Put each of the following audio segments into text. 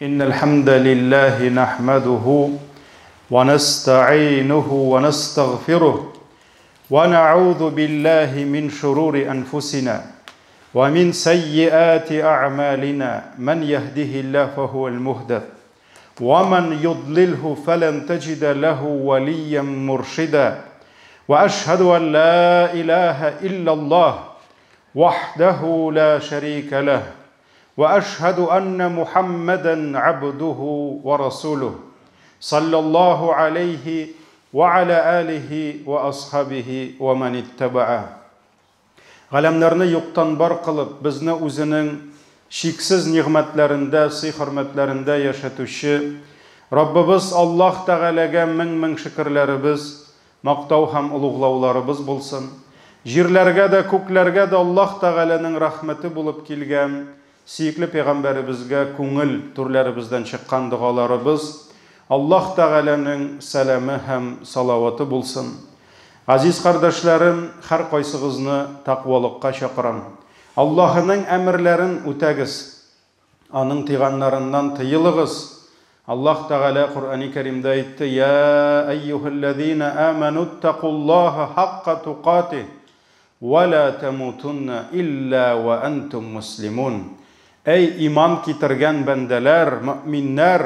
إن الحمد لله نحمده ونستعينه ونستغفره ونعوذ بالله من شرور أنفسنا ومن سيئات أعمالنا من يهده الله فهو المهتد ومن يضلله فلن تجد له وليا مرشدا وأشهد أن لا إله إلا الله وحده لا شريك له وأشهد أن محمدا عبده ورسوله صلى الله عليه وعلى آله وأصحابه ومن اتبعه. Ғаламнарны юктан бар кылып, безне үзенең шиксез нигъмәтләрендә, хөрмәтләрендә яшәтүче Раббыбыз Аллаһ Тәгаләгә мең шөкерләребез, мактау һәм улуглауларыбыз булсын. Җирләргә дә, күкләргә дә Аллаһ Тәгаләнең рәхмәте булып килгән Сөйкле пәйгамбәребезгә күңел түрләребездән чыккан дугаларыбыз Аллаһ Тәгаләнең сәламе һәм салаваты булсын. Азиз кардәшләрем, һәр кайсыгызны тақвалыкка чакырам. Аллаһның әмерләрен үтәгез, аның тыйганнарыннан тыелыгыз. Аллаһ Тәгалә Кур'ан-ы Кәримдә әйтте: "Я айюхаллазина аману тақуллаха хаққа туқатih ва ла тамутунна илля ва антум муслимун." Эй иман китергән бәндәләр, мөминнәр,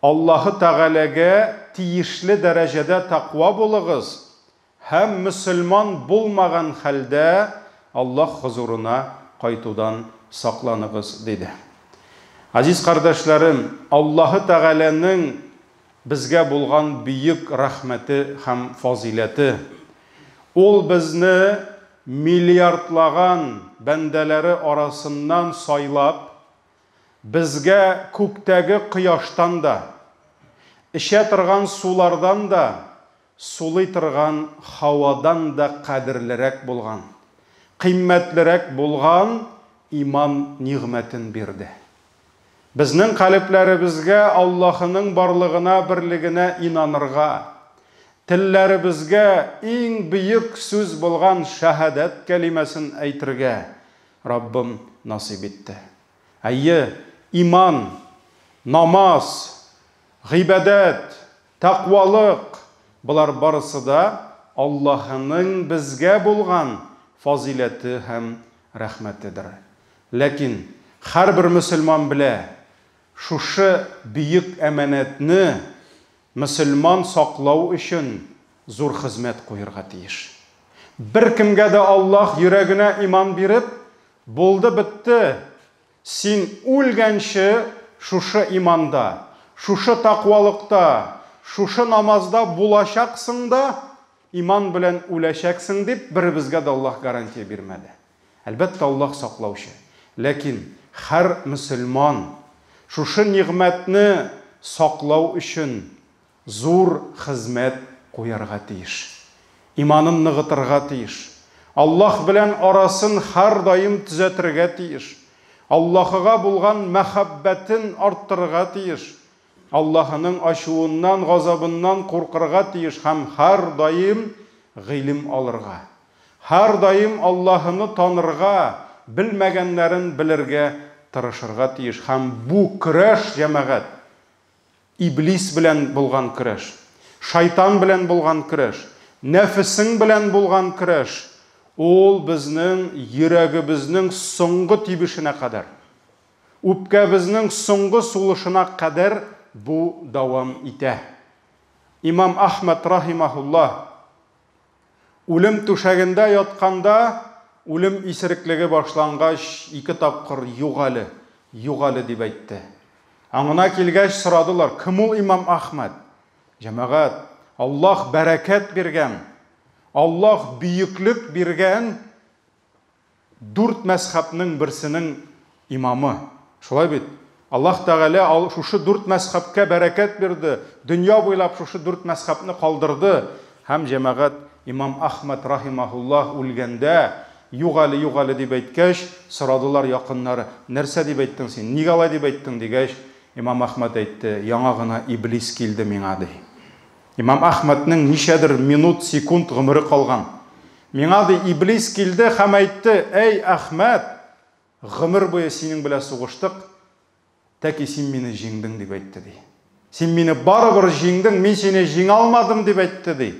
Аллаһы Тәгаләгә тиешле дәрәҗәдә тақва булыгыз һәм мөселман булмаган хәлдә Аллаһ хузурына кайтудан сакланыгыз диде. Азиз кардәшләрем, Аллаһы Тәгаләнең безгә булган бөек рәхмәте һәм фазиләте. Ул безне миллиардлаган бәндәләре арасыннан сайлап, безгә күктәге кояштан да, эчә торган сулардан да, сулый торган һавадан да кадерлерәк булган, кыйммәтлерәк булган иман нигъмәтен бирде. Безнең калепләребезгә Аллаһның барлыгына, берлегенә инанырга, телләребезгә иң бөек сүз булган шәһадәт кәлимәсен әйтергә Раббым насип итте. Әйе, иман, намаз, гыйбадат, тақвалык, булар барысы да Аллаһның безгә булган фазиләте һәм рәхмәтедер. Ләкин һәрбер мөселман белә, шушы бөек әманәтне мөселман саклау өчен зур хезмәт куярга тиеш. Бер кемгә дә Аллаһ йөрәгенә иман биреп, булды битте. Син үлгәнче шушы иманда, шушы тақвалыкта, шушы намазда булачаксың да, иман белән үләчәксең дип беребезгә дә Аллаһ гарантия бирмәде. Әлбәттә Аллаһ саклаучы. Ләкин һәр мөселман шушы нигъмәтне саклау өчен зур хезмәт куярга тиеш. Иманын ныгытырга тиеш. Аллаһ белән арасын һәр даим төзәтергә тиеш. Аллаһыга булган мәхәббәтен арттырырга тиеш. Аллаһның ачуыннан, газабыннан куркырга тиеш һәм һәр даим гыйлем алырга. Һәр даим Аллаһны танырга, белмәгәннәрен белергә тырышырга тиеш. Һәм бу көрәш җәмәгать иблис белән булган көрәш, шайтан белән булган көрәш, нәфесең белән булган көрәш, ул безнең йөрәгебезнең соңгы тибешенә кадәр, үпкәбезнең соңгы сулышына кадәр бу дәвам итә. Имам Ахмад рахимахуллаһ үлем түшәгендә ятканда, үлем исереклеге башлангач 2 тапкыр югалы дип әйтте. Аңына килгәч сорадылар: "Кем ул Имам Ахмад?" Җәмәгать, Аллаһ бәрәкәт биргән, Аллаһ бөеклек биргән 4 мәзһәбнең берсенең имамы. Шулай бит? Аллаһ Тәгалә шушы 4 мәзһәбкә бәрәкәт бирде. Дөнья буйлап шушы 4 мәзһәбне калдырды. Һәм җәмәгать Имам Ахмад рахимахуллаһ үлгәндә югалы дип әйткәч, сорадылар якыннары: "Нәрсә дип әйттең син? Нигә алай дип әйттең?" дигәч, Имам Ахмад әйтте: "Яңа гына иблис килде миңа" ди. Имам Ахмадның ничәдер минут, секунд гомере калган. Миңа ди иблис килде һәм әйтте: "Эй Ахмад, гомер буе синең белән сугыштык, тәки сен мені жеңдің деп айтты дей. Сен мені барыбір жеңдің, мен сені жеңе алмадым деп айтты дей.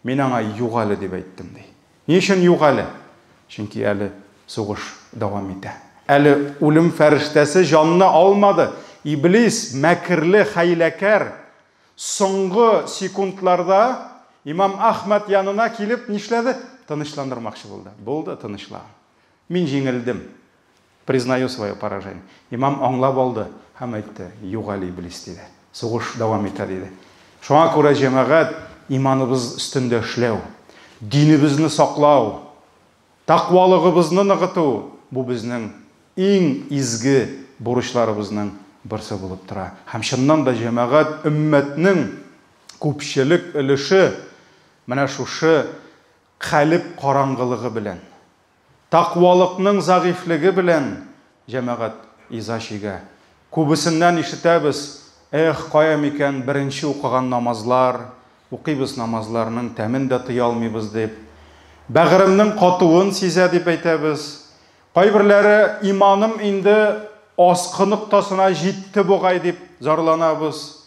Мен аңа юқ әлі деп айттым дей. Не үшін юқ әлі? Чөнки әлі соғыш дәвам итә. Әлі өлім фәрештәсе жанына алмады. Иблис мәкірлі, хәйләкәр. Соңғы секундларда İmam Ahmet yanına келіп нишләде? Тынычландырмакчы булды. Болды, тынычла. Мен жеңілдім. Признаю свое поражение. Имам аңлап алды. Һәм әйтте, юк әле иблис диде. Сугыш дәвам итә диде. Шуңа күрә җәмәгать иманыбыз өстендә эшләү, динебезне саклау, тақвалыгыбызны ныгыту бу безнең иң изге бурычларыбызның берсе булып тора. Һәм шуннан да җәмәгать өммәтнең күпчелек өлеше менә шушы калып караңгылыгы белән, тақвалыкның загыйфлыгы белән җәмәгать изашигә. Күбесеннән ишетәбез, кая микән беренче укыган намазлар, укыйбыз намазларның тәмен дә тыя алмыйбыз дип, бәгыремнең катуын сизә дип әйтәбез. Кайберләре иманым инде аскы ноктасына җитте бугай дип зарланабыз.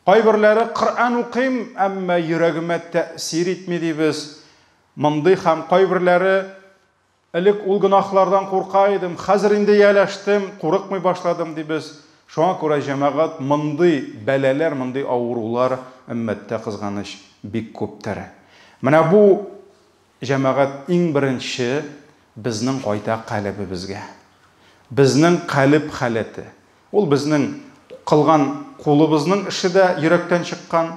Кайберләре Коръан укыйм, әмма йөрәгемә тәэсир итми дибез. Мондый һәм кайберләре элек ул гынахлардан курка идем, хәзер инде яләштем, курыкмый башладым дибез. Шуңа күрә җәмәгать мондый бәләләр, мондый авырулар өммәттә кызганыч бик күптер. Менә бу җәмәгать иң беренче безнең кайта калыбыбызга. Безнең калып халәте. Ул безнең кылган кулыбызның эше дә йөрәктән чыккан,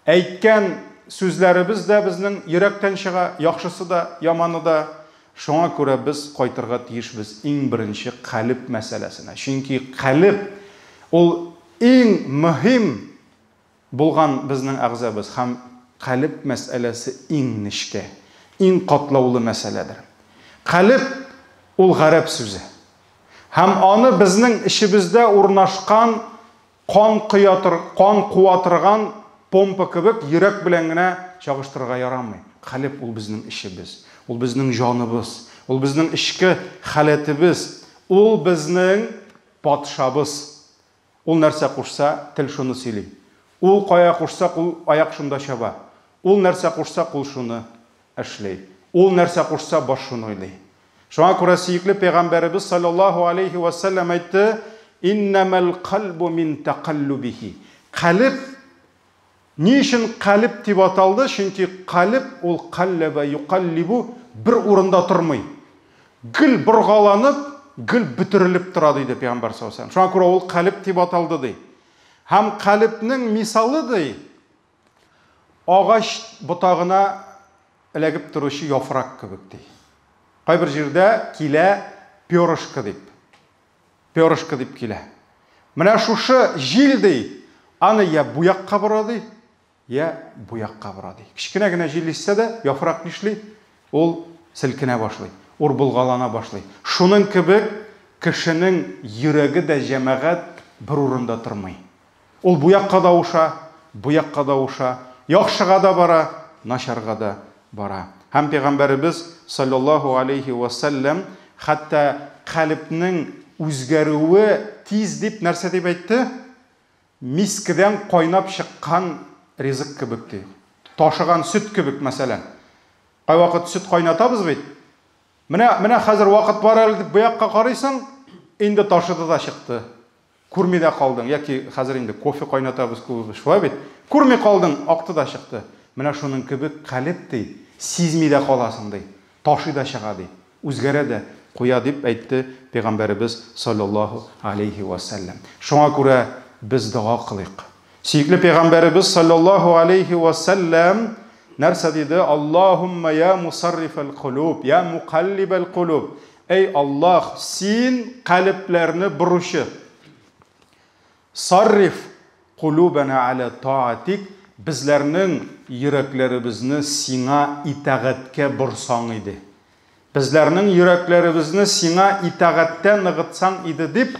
әйткән сүзләребез дә безнең йөрәктән чыга, яхшысы да, яманы да. Шуңа күрә без кайтырга тиешбез иң беренче калып мәсьәләсенә. Чөнки калып ул иң мөһим булган безнең әгъзабыз һәм калып мәсьәләсе иң нечкә, иң катлаулы мәсьәләдер. Калып ул гарәп сүзе. Һәм аны безнең ишебездә урнашкан кан куатырган помпа кебек йөрәк белән генә чагыштырырга ярамый. Калып ул безнең ишебез, ул безнең җаныбыз, ул безнең ичке халәтебез, ул безнең патшабыз. Ул нәрсә кушса, тел шуны сөйли. Ул кая кушсак, ул аяк шунда чаба. Ул нәрсә кушсак, ул шуны эшләй. Ул нәрсә кушса, баш шуны уйлый. Шуңа күрә сөйкле пәйгамбәребез саллаллаху алейхи ва саллям әйтте: "Иннамал калбу мин тaqallubиhi." Калып ни өчен калып дип аталды? Чөнки калып ул каллаба юкаллибу бер урында тормый. Гел боргаланып, гел бөтерелеп тора диде пәйгамбәр саллаллаху алейхи ва саллям. Шуңа күрә ул калып дип аталды ди. Һәм калыпның мисалы ди, агач ботагына эләгеп торучы яфрак кебек ди. Кайбер җирдә килә пёрышка дип. Пёрышка дип килә. Менә шушы җил ди, аны я бу якка бора ди, я бу якка бора ди. Кичкенә генә җил исә дә, яфрак нишли? Ул селкенә башлый, урбулгалана башлый. Шуның кебек кешенең йөрәге дә җәмәгать бер урында тормый. Ул бу якка да уша, бу якка да уша, яхшыга да бара, начарга да бара. Һәм пәйгамбәребез саллаллаху алейхи ва саллям хәтта калыпның үзгәрүе тиз дип нәрсә дип әйтте? Мискедән кайнап чыккан ризык кебек ди. Ташыган сөт кебек мәсәлән. Кай вакыт сөт кайнатабыз бит. Менә хәзер вакыт бар әле дип бу якка карыйсың, инде ташыды да чыкты. Күрми дә калдың, яки хәзер инде кофе кайнатабыз күбез, шулай бит. Күрми калдың, акты да чыкты. Менә шуның кебек калып ди, сизми дә каласың ди. Ташы да чыга ди. Үзгәрә дә куя дип әйтте пәйгамбәребез саллаллаху алейхи ва саллям. Шуңа күрә без дуа кылыйк. Сөйкле пәйгамбәребез саллаллаху алейхи ва саллям нәрсә диде? Аллаһумма я мусаррифал кулуб, я мукаллибал кулуб. Эй Аллаһ, син калыпларны буручы. Сарриф кулубана аля таатик. Bizlərinin йөрәкләребезне сиңа итагатькә бурсаң иде. Bizlərinin йөрәкләребезне сиңа итагатьтә ныгытсаң иде дип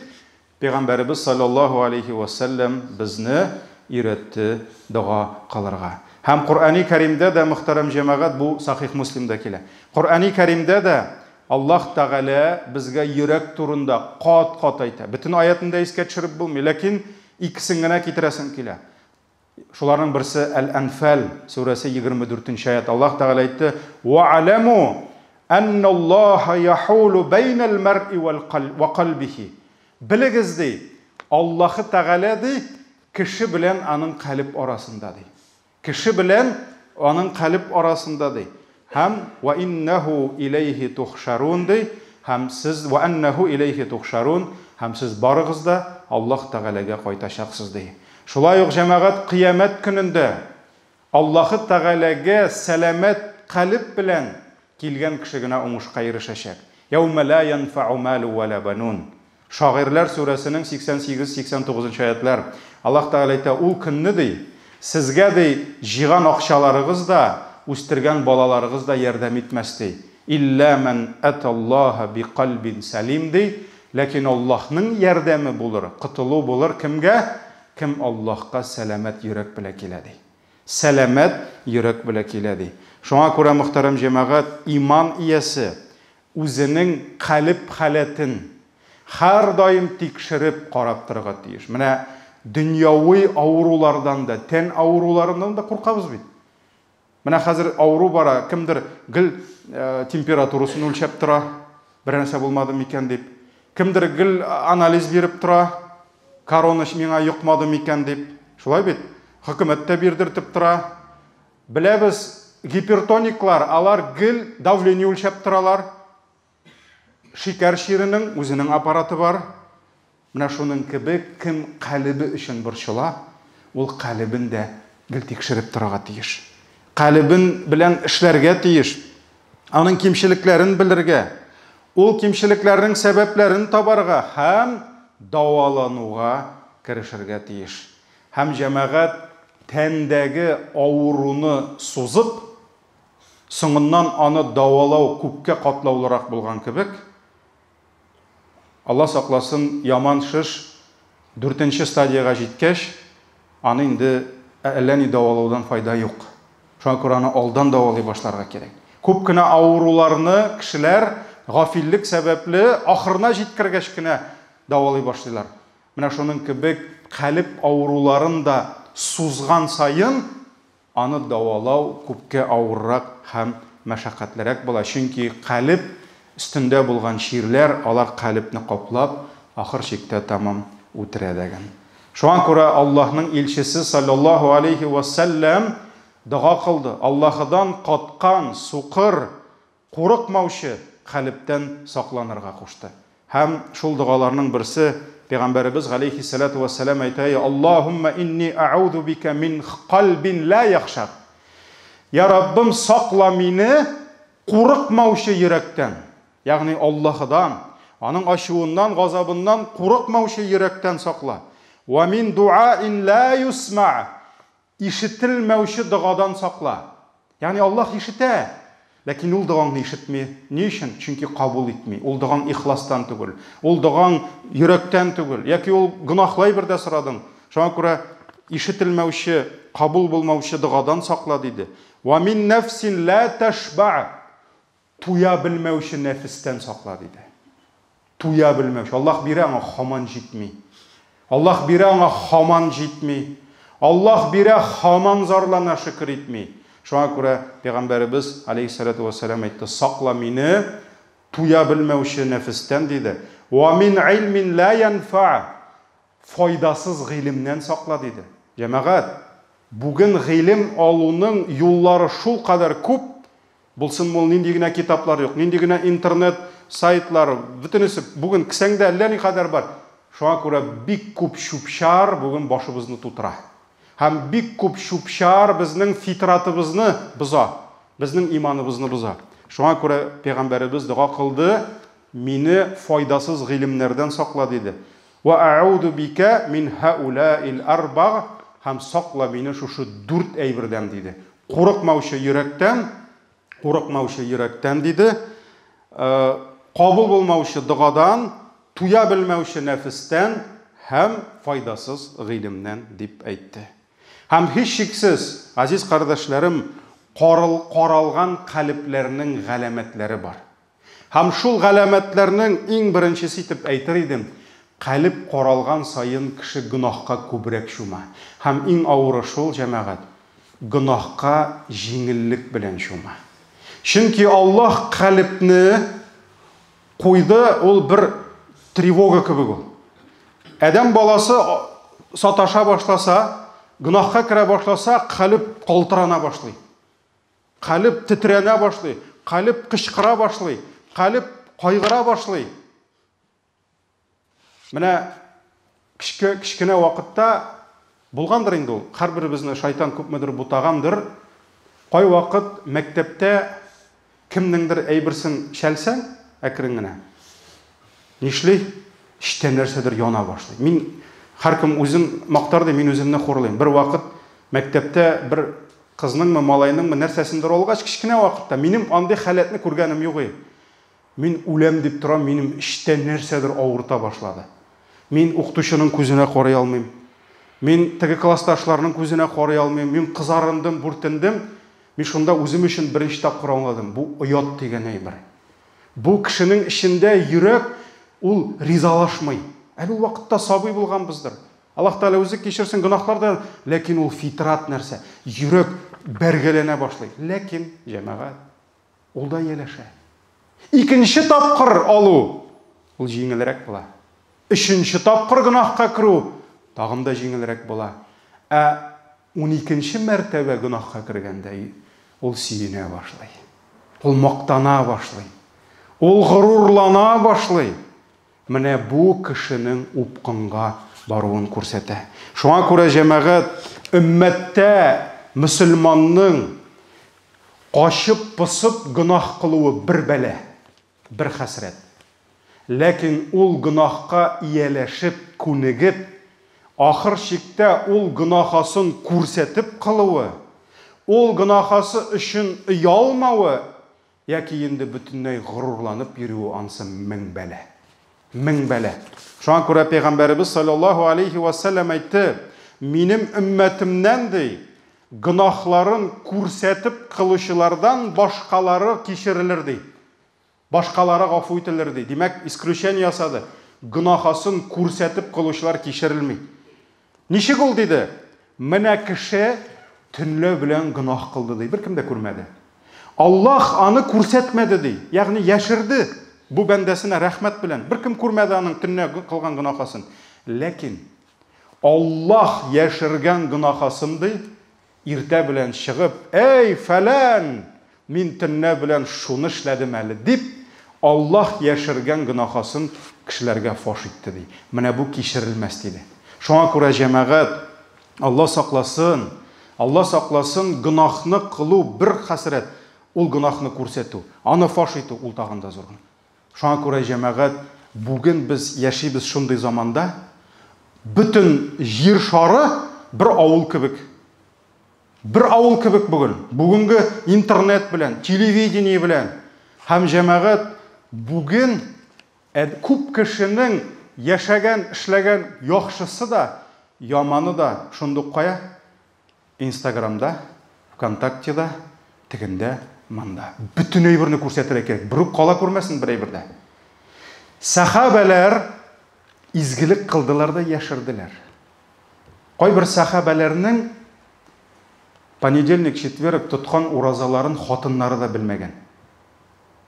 Пәйгамбәребез саллаллаху алейхи ва саллям безне өйрәтте дуа кылырга. Һәм Коръани Кәримдә дә мөхтәрәм җәмәгать бу Сахих Муслимдә килә. Коръани Кәримдә дә Аллаһ Тәгалә безгә йөрәк турында кат-кат әйтә. Бөтен аятында искә төшереп булмый, ләкин икесен генә китерәсем килә. Шуларның берсе Әл-Анфал сүрәсе 24-нче аят. Аллаһ Тәгалә әйтте: "Ва аламу анналлаһа яхулу байнал мар'i ва qalbihi." Белегез ди, Аллаһ Тәгалә ди кеше белән аның калб арасында ди. Кеше белән аның калб арасында ди. Һәм ва иннаху илейхи тухшарун ди. Һәм сез ва аннаху илейхи тухшарун. Һәм сез барыгыз да Аллаһ Тәгаләгә кайтачаксыз ди. Шулай ук җәмәгать кыямәт көнендә Аллаһ Тәгаләгә сәламәт калб белән килгән кеше генә уңышка ирешәчәк. Яума ла янфау малу ва ла банун. Шагыйрьләр сүрәсенең 88-89 аятлар. Аллаһ Тәгалә әйтә, ул көнне ди, сезгә ди җыган акчаларыгыз да, үстергән балаларыгыз да ярдәм итмәс ди. Илля ман аталлаһа биқалбин салим ди. Ләкин Аллаһның ярдәме булыр, кытылу булыр кемгә? Кем Аллаһка сәламәт йөрәк белән килә ди. Сәламәт йөрәк белән килә ди. Шуңа күрә мөхтәрәм җәмәгать, иман иясе үзенең калб халәтен һәр даим тикшереп карап торырга тиеш. Менә дөньяви авырулардан да, тән авыруларыннан да куркабыз бит. Менә хәзер авыру бара, кемдер гел температурасын үлчәп тора, бер нәрсә булмады микән дип. Кемдер гел анализ биреп тора, корона миңа юкмады микән дип. Шулай бит. Хөкүмәт тә бирдертеп тора. Беләбез, гипертониклар, алар гел давление үлчәп торалар. Шикәр ширенең үзенең аппараты бар. Менә шуның кебек кем калбы өчен борчыла, ул калбын да гел тикшереп торырга тиеш. Калбын белән эшләргә тиеш. Аның кимчелекләрен белергә, ул кимчелекләрнең сәбәпләрен табарга һәм давалануга керешергә тиеш. Һәм җәмәгать тәндәге авыруны сузып, соңыннан аны давалау күпкә катлаулырак булган кебек, Алла сакласын, яман шиш 4-нче стадияга җиткәч, аны инде әллә ни давалаудан файда юк. Шуңа күрә аны алдан давалый башларга кирәк. Күп кенә авыруларны кешеләр гафиллек сәбәпле ахырына җиткергәч кенә давалый башлыйлар. Менә шуның кебек калб авыруларын да сузган сайын аны давалау күпкә авыррак һәм мәшәкатьлерәк була. Чөнки калб üstündə булган şiirlər, алар калбны каплап, ахыр чиктә тамам үтерә дигән. Шуңа күрә Аллаһның илчесе саллаллаһу алейхи ва саллям дуа кылды. Аллаһыдан каткан, сукыр, курыкмаучы калбтан сакланырга кушты. Һәм шул дуаларның берсе Пәйгамбәрбез алейхи салату ва салам әйтә: "Аллаһумма инни а'удhu бика мин калбин ла яхшак." Я Раббым, сакла мине курыкмаучы йөрәктән. Ягъни Аллаһыдан, аның ачуыннан, газабыннан курыкмаучы йөрәктән сакла. Ва мин дуаин ла юсма. Ишетелмәүче дуадан сакла. Ягъни Аллаһ ишетә, ләкин ул дуаңны ишетми. Ни өчен? Чөнки кабул итми. Ул дуаң ихластан түгел. Ул дуаң йөрәктән түгел. Яки ул гынахлай бер дә сорадың. Шуңа күрә ишетелмәүче, кабул булмаучы дуадан сакла диде. Ва мин нафсин ла ташба. Туя белмәүче нәфестән сакла диде. Туя белмәүче. Аллаһ бирә, аңа хаман җитми. Аллаһ бирә, аңа хаман җитми. Аллаһ бирә, хаман зарлана, шөкер итми. Шуңа күрә Пәйгамбәрбез алейһиссалату вассалам әйтте: "Сакла мине туя белмәүче нәфестән" диде. "Ва мин илмин ла янфа." Файдасыз гыйлемнән сакла диде. Җәмәгать, бүген гыйлем алуның юллары шул кадәр күп. Булсын мул нинди генә китаплар юк, нинди генә интернет сайтлары, бөтенесе бүген кисәңдә әллә ни кадәр бар. Шуңа күрә бик күп шупшар бүген башыбызны тутыра. Һәм бик күп шупшар безнең фитратыбызны боза, безнең иманыбызны боза. Шуңа күрә Пәйгамбәрбез дуа кылды: "Мине файдасыз гыйлемнәрдән сакла" диде. "Ва а'уду бика мин хаулаил арба", һәм сакла мине шушы 4 әйбердән диде. Курыкмаучы йөрәктән диде, кабул булмаучы дуадан, туя белмәүче нәфестән һәм файдасыз гыйлемнән дип әйтте. Һәм һич шиксез, азиз кардәшләрем, каралган калбләрнең галәмәтләре бар. Һәм шул галәмәтләрнең иң беренчесе итеп әйтер идем, калып каралган сайын кеше гөнаһка күбрәк чума. Һәм иң авыры шул, җәмәгать, гөнаһка җиңеллек белән чума. Чөнки Аллаһ калыпны куйды, ул бер тревога кебек ул. Адәм баласы саташа башласа, гөнаһка керә башласа, калып калтырана башлый. Калып тетрәнә башлый, калып кычкыра башлый, калып кайгыра башлый. Менә кичкенә вакытта булгандыр инде ул. Һәрберебезне шайтан күпмедер бутагандыр. Кай вакыт мәктәптә кемнеңдер әйберсен шәлсәң, әкрен генә. Нишлей? Иштән нәрсәдер яна башлый. Мин һәркем үзен мактарды, мин үземне хурлыйм. Бер вакыт мәктәптә бер кызныңмы, малайныңмы нәрсәсендер алгач, кичкенә вакытта минем андый халәтне күргәнем юк иде. Мин үләм дип торам, минем иштән нәрсәдер авырта башлады. Мин укытучының күзенә карый алмыйм. Мин теге классташларның күзенә карый алмыйм. Мин кызарындым, бүртендем. Мин шунда үзем өчен беренче тапкыр аңладым. Бу оят дигән әйбер. Бу кешенең эчендә йөрәк ул ризалашмый. Ул вакытта сабый булганбыздыр. Аллаһ Таала үзе кечерсен гөнаһларда, ләкин ул фитрат нәрсә. Йөрәк бәргәләнә башлый. Ләкин җәмәгать ул да яләшә. Икенче тапкыр алу ул җиңелрәк була. Өченче тапкыр гөнаһка керү тагын да җиңелрәк була. 12нче мәртәбә гөнаһка кергәндә ул сөенә башлый. Ул мактана башлый. Ул горурлана башлый. Менә бу кешенең упкынга баруын күрсәтә. Шуңа күрә җәмәгать, өммәттә мөселманның качып пысып гөнаһ кылуы бер бәлә, бер хәсрәт. Ләкин ул гөнаһка ияләшеп, күнегеп, ахыр чиктә ул гөнаһасын күрсәтеп кылуы, ул гөнаһасы өчен уялмавы, яки инде бөтенләй горурланып йөрүе ансы мең бәлә. Мең бәлә. Шуңа күрә Пәйгамбәребез саллаллаһу алейхи ва саллям әйтте, минем өммәтемнән ди, гөнаһларын күрсәтеп кылучылардан башкалары кичерелер ди. Башкалары гафу ителер ди. Димәк, исключение ясады. Гөнаһасын күрсәтеп кылучылар кичерелми. Ничек ул диде? Менә кеше төнлә белән гөнаһ кылды ди. Беркем дә күрмәде. Аллаһ аны күрсәтмәде ди. Ягъни яшерде. Бу бәндәсенә рәхмәт белән. Беркем күрмәде аның төнлә кылган гөнаһасын. Ләкин Аллаһ яшергән гөнаһасын ди, иртә белән чыгып, "Эй, фәлән, мин төнлә белән шуны эшләдем әле" дип, Аллаһ яшергән гөнаһасын кешеләргә фаш итте ди. Менә бу кичерелмәс диде. Шуңа күрә җәмәгать, Аллаһ сакласын, гөнаһны кылу бер хәсрәт, ул гөнаһны күрсәтү, аны фаш итү ул тагын да зур. Шуңа күрә җәмәгать, бүген без яшибез шундый заманда, бүтән җир шары бер авыл кебек. Бер авыл кебек бүген. Бүгенге интернет белән, телевидение белән һәм җәмәгать бүген күп кешенең яшәгән, эшләгән яхшысы да, яманы да шундук кая? Инстаграмда, ВКонтактеда, тегендә, мында. Бүтән әйберне күрсәтергә кирәк. Бер кала күрмәсен бер әйбердә. Сахабалар изгилек кылдылар да яшерделәр. Кайбер сахабаларның понедельник, четверг тоткан уразаларын хатыннары да белмәгән.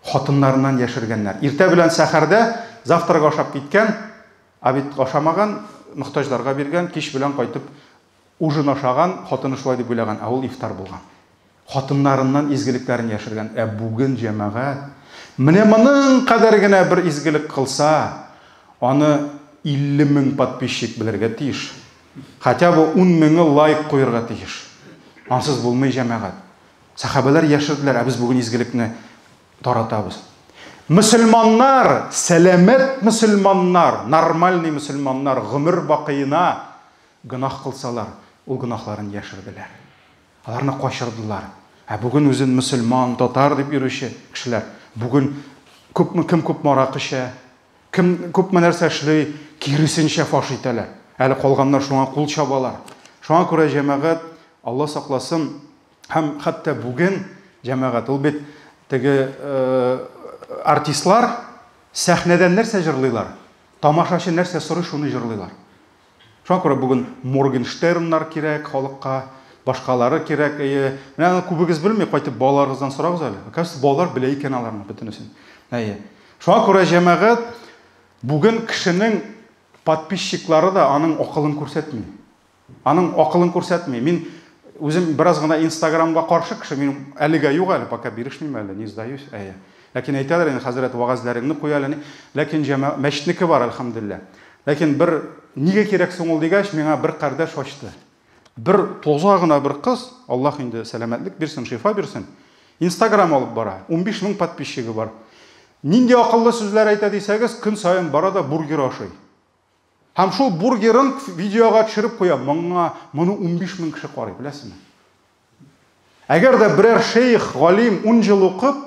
Хатыннарыннан яшергәннәр. Иртә белән сәхәрдә завтрак ашап киткән, обед ашамаган, мөхтаҗларга биргән, кич белән кайтып ужин ашаган, хатыны шулай дип уйлаган, ул ифтар булган. Хатыннарыннан изгилекләрен яшергән. Бүген җәмәгать, менә моның кадәр генә бер изгилек кылса, аны 50 мең подписчик белергә тиеш. Хотя бы 10 меңе лайк куярга тиеш. Ансыз булмый җәмәгать. Сахабалар яшерделәр, без бүген изгилекне таратабыз. Мөселманнар, сәламәт мөселманнар, нормальный мөселманнар гомер бакыена гөнаһ кылсалар, ул гөнаһларын яшерделәр. Аларны качырдылар. Бүген үзен мөселман, татар дип йөрүче кешеләр, бүген кем күп марак ичә, кем күп нәрсә эшли, киресенчә фаш итәләр. Әле калганнар шуңа кул чабалар. Шуңа күрә җәмәгать, Алла сакласын, һәм хәтта бүген җәмәгать, ул бит теге артистлар сәхнәдән нәрсә җырлыйлар? Тамашачы нәрсә сорый, шуны җырлыйлар. Шуңа күрә бүген Моргенштерннар кирәк халыкка, башкалары кирәк. Менә күбегез белми, кайтып балаларыгыздан сорагыз әле. Кажется, балалар белә икән аларны бөтенесен. Шуңа күрә җәмәгать бүген кешенең подписчиклары да аның акылын күрсәтми. Аның акылын күрсәтми. Мин үзем бераз гына Инстаграмга каршы кеше, мин әлегә юк әле, пока бирешмим әле, не сдаюсь. Ләкин әйтәләр инде, хәзрәт вагазларыңны куя әле. Ләкин җәмәгать мәчетнеке бар, әлхәмдулилlah. Ләкин бер нигә кирәк соң ул дигәч, миңа бер кардәш ачты. Бер тоза гына бер кыз, Аллаһ инде сәламәтлек бирсен, шифа бирсен, Инстаграм алып бара. 15 мең подписчигы бар. Нинди акыллы сүзләр әйтә дисәгез, көн саен бара да бургер ашый. Һәм шул бургерын видеога төшереп куя. Моны 15 мең кеше карый, беләсезме? Әгәр дә берәр шейх, галим 10 ел укып,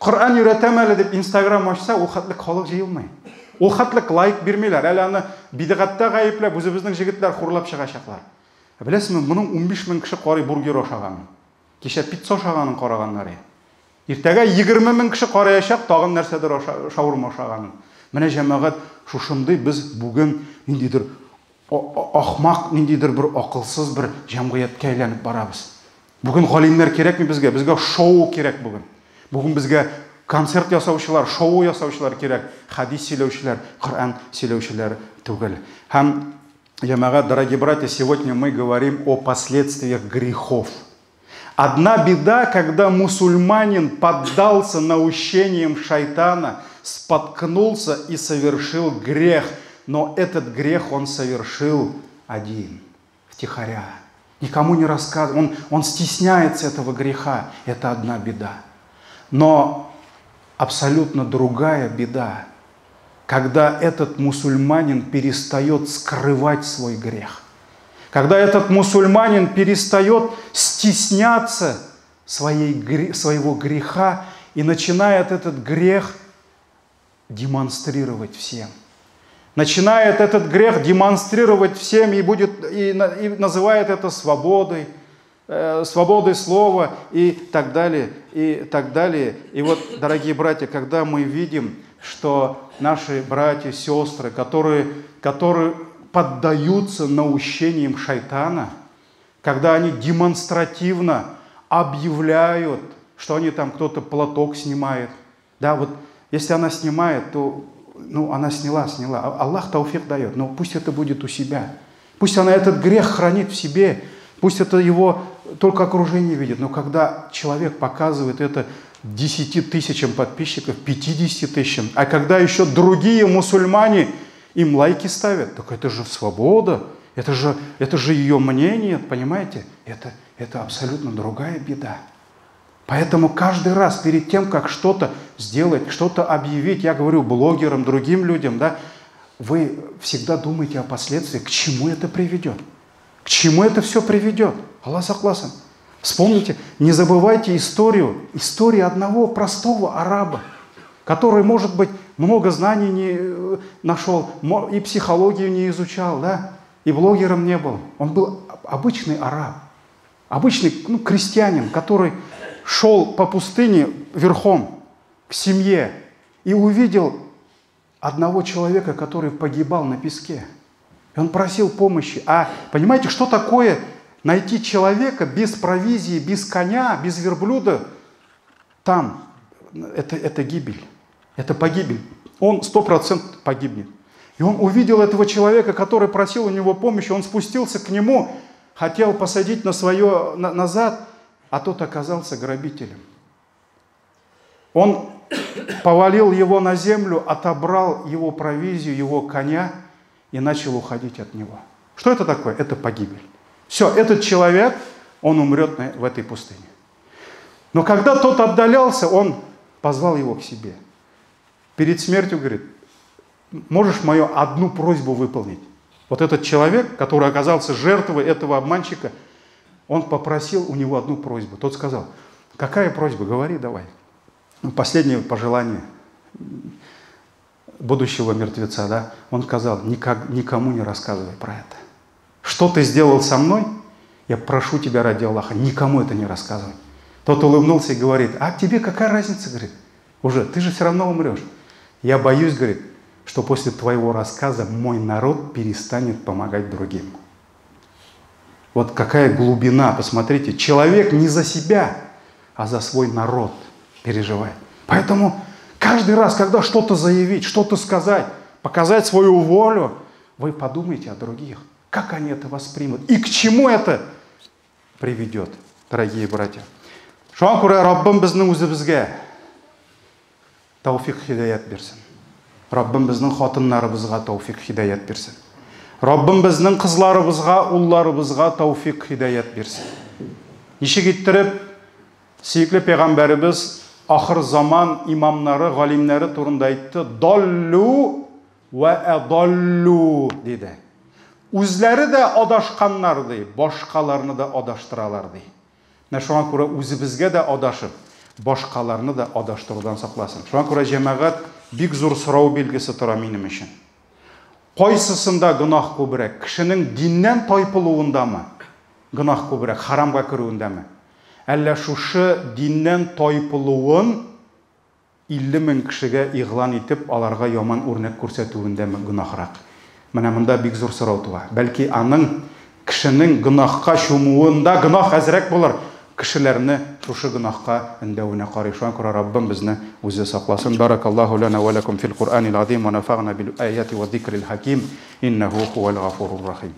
Коръан өйрәтәм әле дип Инстаграм ачса, ул хәтлек халык җыелмый. Ул хәтлек лайк бирмиләр. Әле аны бидгатьтә гаепләп, үзебезнең җегетләр хурлап чыгачаклар. Беләсезме, моның 15 мең кеше карый бургер ашаганын. Кичә пицца ашаганын караганнар. Иртәгә 20 мең кеше караячак, тагын нәрсәдер шаурма ашаганын. Менә җәмәгать, шушындый без бүген ниндидер ахмак, ниндидер бер акылсыз бер җәмгыятькә әйләнеп барабыз. Бүген галимнәр кирәкми безгә? Безгә шоу кирәк бүген. Бүген безгә концерт ясаучылар, шоу ясаучылар кирәк, хадис сөйләүчеләр, Коръан сөйләүчеләр түгел. Һәм җәмәгать, дорогие братья, сегодня мы говорим о последствиях грехов. Одна беда, когда мусульманин поддался наущениям шайтана, споткнулся и совершил грех, но этот грех он совершил один, втихаря. Никому не рассказывает, он стесняется этого греха, это одна беда. Но абсолютно другая беда, когда этот мусульманин перестает скрывать свой грех. Когда этот мусульманин перестает стесняться своего греха и начинает этот грех демонстрировать всем. Начинает этот грех демонстрировать всем и называет это свободой, свободой слова и так далее, и так далее. И вот, дорогие братья, когда мы видим, что наши братья и сестры, которые поддаются наущениям шайтана, когда они демонстративно объявляют, что они там, кто-то платок снимает. Да, вот если она снимает, то она сняла. Аллах тауфик дает, но пусть это будет у себя. Пусть она этот грех хранит в себе, пусть это его только окружение видит. Но когда человек показывает это 10 тысячам подписчиков, 50 тысячам, а когда еще другие мусульмане им лайки ставят, так это же свобода, это же ее мнение, понимаете? Это абсолютно другая беда. Поэтому каждый раз перед тем, как что-то сделать, что-то объявить, я говорю блогерам, другим людям, да, вы всегда думаете о последствиях, к чему это приведет. К чему это все приведет? Аллах сакласын. Вспомните, не забывайте историю одного простого араба, который, может быть, много знаний не нашел, и психологию не изучал, да, и блогером не был. Он был обычный араб, обычный крестьянин, который шел по пустыне верхом к семье и увидел одного человека, который погибал на песке. И он просил помощи. А понимаете, что такое найти человека без провизии, без коня, без верблюда? Там это гибель, это погибель. Он 100% погибнет. И он увидел этого человека, который просил у него помощи, он спустился к нему, хотел посадить назад, а тот оказался грабителем. Он повалил его на землю, отобрал его провизию, его коня и начал уходить от него. Что это такое? Это погибель. Все, этот человек, он умрет в этой пустыне. Но когда тот отдалялся, он позвал его к себе. Перед смертью говорит: можешь мою одну просьбу выполнить? Вот этот человек, который оказался жертвой этого обманщика, он попросил у него одну просьбу. Тот сказал: какая просьба? Говори давай. Последнее пожелание будущего мертвеца, да? Он сказал: никому не рассказывай про это. Что ты сделал со мной? Я прошу тебя ради Аллаха, никому это не рассказывай. Тот улыбнулся и говорит: а тебе какая разница? Говорит: Уже, ты же все равно умрешь. Я боюсь, говорит, что после твоего рассказа мой народ перестанет помогать другим. Вот какая глубина, посмотрите. Человек не за себя, а за свой народ переживает. Поэтому каждый раз, когда что-то заявить, что-то сказать, показать свою волю, вы подумайте о других. Как они это воспримут? И к чему это приведет, дорогие братья? Шуңа күрә Раббым безнең үзебезгә тауфик хидаят берсен. Раббым безнең хатыннарыбызга тауфик хидаят берсен. Раббым безнең кызларыбызга, улларыбызга тауфик хидаят берсен. Ничек иттереп сөйкле пәйгамбәребез ахыр заман имамнары, галимнәре турында әйтте, даллу ва адаллу диде. Үзләре дә адашканнар ди, башкаларны да адаштыралар ди. Шуңа күрә үзебезгә дә адашып, башкаларны да адаштырудан сакласын. Шуңа күрә җәмәгать бик зур сорау билгесе тора минем өчен. Кайсысында гөнаһ күбрәк? Кешенең диннән тайпылуындамы? Гөнаһ күбрәк, харамга керүендәме? Әллә шушы диннән тайпылуын 50 мең кешегә игълан итеп, аларга яман үрнәк күрсәтүендәме гөнаһрак? Менә монда бик зур сорау туа. Бәлки аның кешенең гөнаһка чумуында гөнаһ әзрәк булыр. Кешеләрне шушы гөнаһка эндәвенә карый. Шуңа күрә Раббым безне үзе сакласын. Баракаллаху лана ва лакум фил Кур'анил азим ва нафагъна бил аяти ва зикрил хаким. Иннаху хувал гафурур рахим.